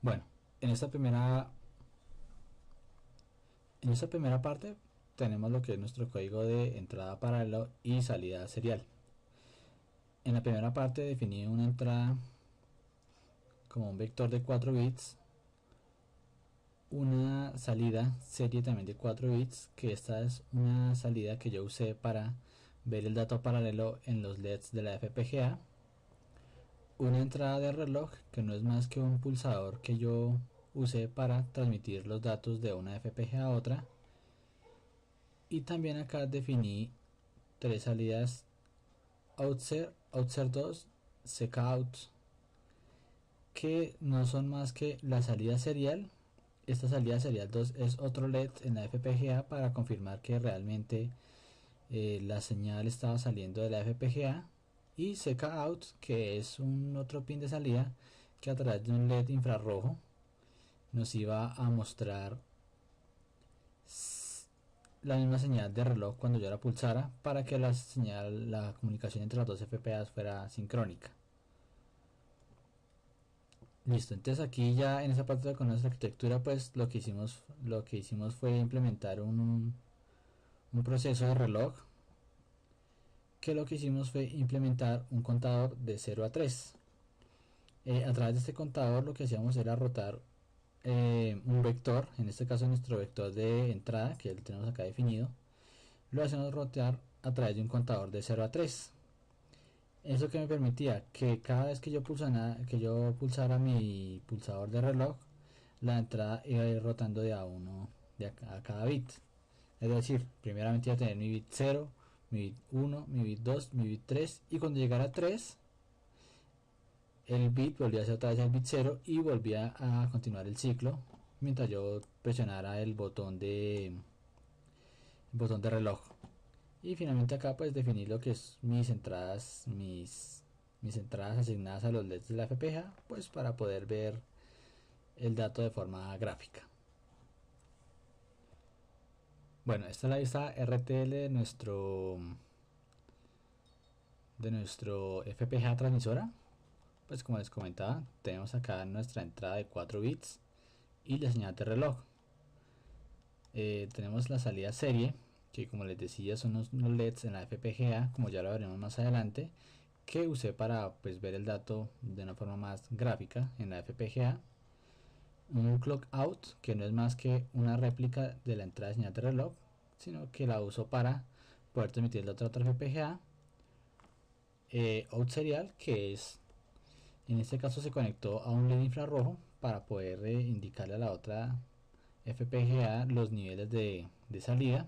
Bueno, en esta primera parte tenemos lo que es nuestro código de entrada paralelo y salida serial. En la primera parte definí una entrada como un vector de 4 bits, una salida serie también de 4 bits, que esta es una salida que yo usé para ver el dato paralelo en los LEDs de la FPGA, una entrada de reloj que no es más que un pulsador que yo usé para transmitir los datos de una FPGA a otra, y también acá definí tres salidas Outser, Outser 2, Sekout, que no son más que la salida serial. Esta salida serial 2 es otro LED en la FPGA para confirmar que realmente la señal estaba saliendo de la FPGA, y Sekout, que es un otro pin de salida que a través de un LED infrarrojo nos iba a mostrar la misma señal de reloj cuando yo la pulsara, para que la comunicación entre las dos FPGAs fuera sincrónica. Listo, entonces aquí ya en esa parte con nuestra arquitectura, pues lo que hicimos fue implementar un proceso de reloj, que lo que hicimos fue implementar un contador de 0 a 3. A través de este contador lo que hacíamos era rotar un vector, en este caso nuestro vector de entrada, que ya lo tenemos acá definido, lo hacemos rotar a través de un contador de 0 a 3. Eso que me permitía que cada vez que yo pulsara mi pulsador de reloj, la entrada iba a ir rotando de a uno a cada bit. Es decir, primeramente iba a tener mi bit 0, mi bit 1, mi bit 2, mi bit 3, y cuando llegara a 3, el bit volvía a ser otra vez el bit 0 y volvía a continuar el ciclo mientras yo presionara el botón de reloj. Y finalmente acá pues definir lo que es mis entradas asignadas a los LEDs de la FPGA, pues para poder ver el dato de forma gráfica. Bueno, esta es la vista RTL de nuestro FPGA transmisora. Pues como les comentaba, tenemos acá nuestra entrada de 4 bits y la señal de reloj. Tenemos la salida serie, que como les decía son los LEDs en la FPGA, como ya lo veremos más adelante, que usé para pues ver el dato de una forma más gráfica en la FPGA. Un clock out, que no es más que una réplica de la entrada de señal de reloj, sino que la uso para poder transmitir la otra FPGA. Out serial, que es, en este caso se conectó a un LED infrarrojo para poder indicarle a la otra FPGA los niveles de salida.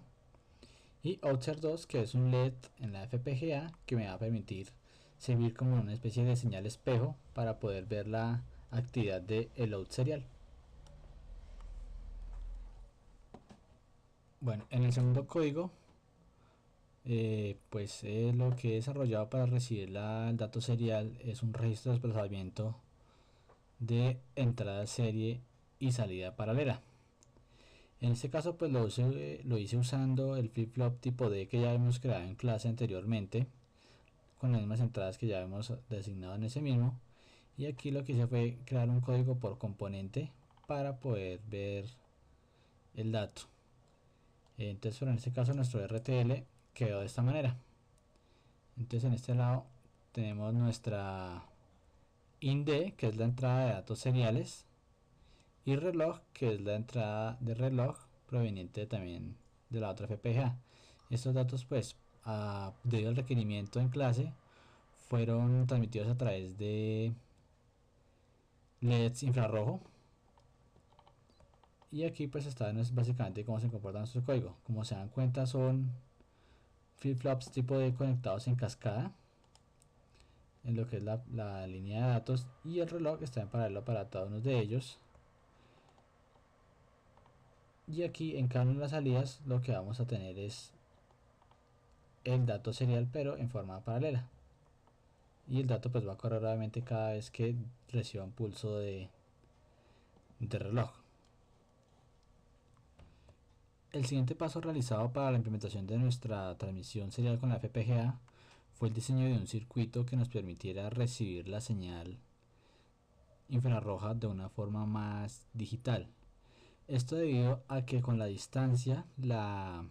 Y Outser 2, que es un LED en la FPGA que me va a permitir servir como una especie de señal espejo para poder ver la actividad del out serial. Bueno, en el segundo código, pues lo que he desarrollado para recibir el dato serial es un registro de desplazamiento de entrada serie y salida paralela. En este caso pues lo hice usando el flip-flop tipo D que ya hemos creado en clase anteriormente, con las mismas entradas que ya hemos designado en ese mismo, y aquí lo que hice fue crear un código por componente para poder ver el dato. Entonces en este caso nuestro RTL quedó de esta manera. Entonces en este lado tenemos nuestra IND, que es la entrada de datos seriales, y reloj, que es la entrada de reloj proveniente también de la otra FPGA. Estos datos pues debido al requerimiento en clase fueron transmitidos a través de LEDs infrarrojo, y aquí pues está básicamente cómo se comporta nuestro código. Como se dan cuenta, son flip-flops tipo de conectados en cascada en lo que es la línea de datos, y el reloj está en paralelo para cada uno de ellos. Y aquí en cada una de las salidas lo que vamos a tener es el dato serial pero en forma paralela, y el dato pues va a correr obviamente cada vez que reciba un pulso de reloj. El siguiente paso realizado para la implementación de nuestra transmisión serial con la FPGA fue el diseño de un circuito que nos permitiera recibir la señal infrarroja de una forma más digital. Esto debido a que con la distancia la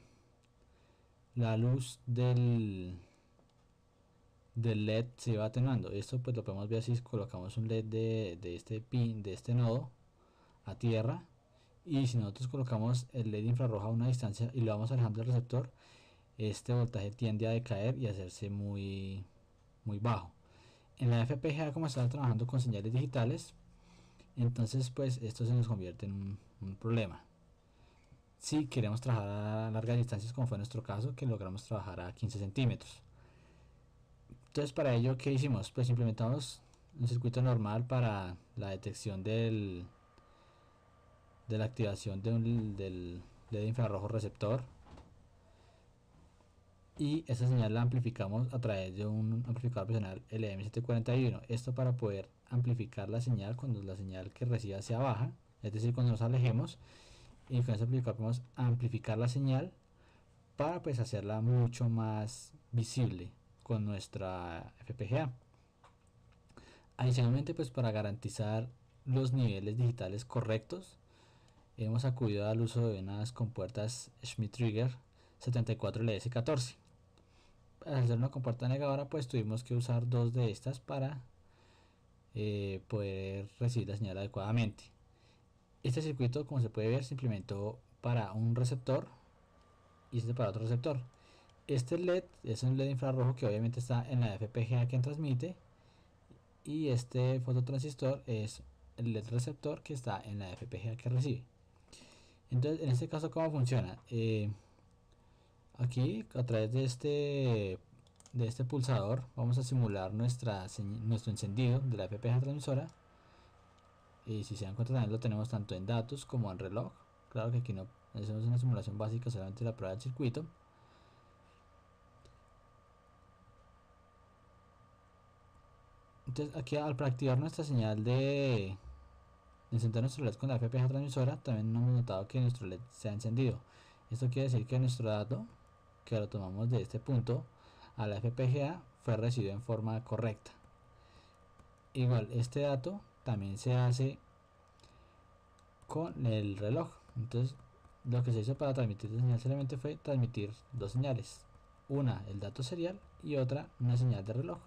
luz del LED se va atenuando. Esto pues lo podemos ver si colocamos un LED de este pin, de este nodo a tierra, y si nosotros colocamos el LED infrarrojo a una distancia y lo vamos alejando del receptor, este voltaje tiende a decaer y a hacerse muy bajo. En la FPGA, como está trabajando con señales digitales, entonces pues esto se nos convierte en un problema si queremos trabajar a largas distancias, como fue nuestro caso, que logramos trabajar a 15 centímetros. Entonces, para ello, ¿qué hicimos? Pues implementamos un circuito normal para la detección de la activación del LED infrarrojo receptor, y esa señal la amplificamos a través de un amplificador opcional LM741. Esto para poder amplificar la señal cuando la señal que reciba sea baja, es decir, cuando nos alejemos, y con ese amplificador podemos amplificar la señal para pues hacerla mucho más visible con nuestra FPGA. Adicionalmente, pues para garantizar los niveles digitales correctos, hemos acudido al uso de unas compuertas Schmitt-Trigger 74LS14. Para hacer una compuerta negadora, pues tuvimos que usar dos de estas para poder recibir la señal adecuadamente. Este circuito, como se puede ver, se implementó para un receptor y este para otro receptor. Este LED es un LED infrarrojo que obviamente está en la FPGA que transmite, y este fototransistor es el LED receptor que está en la FPGA que recibe. Entonces, en este caso, ¿cómo funciona? Aquí, a través de este pulsador, vamos a simular nuestro encendido de la FPGA transmisora. Y si se dan cuenta, también lo tenemos tanto en datos como en reloj. Claro que aquí no hacemos una simulación básica, solamente la prueba del circuito. Entonces, aquí para activar nuestra señal de encender nuestro LED con la FPGA transmisora, también hemos notado que nuestro LED se ha encendido. Esto quiere decir que nuestro dato, que lo tomamos de este punto a la FPGA, fue recibido en forma correcta. Igual, este dato también se hace con el reloj. Entonces, lo que se hizo para transmitir la señal solamente fue transmitir dos señales: una el dato serial y otra una señal de reloj.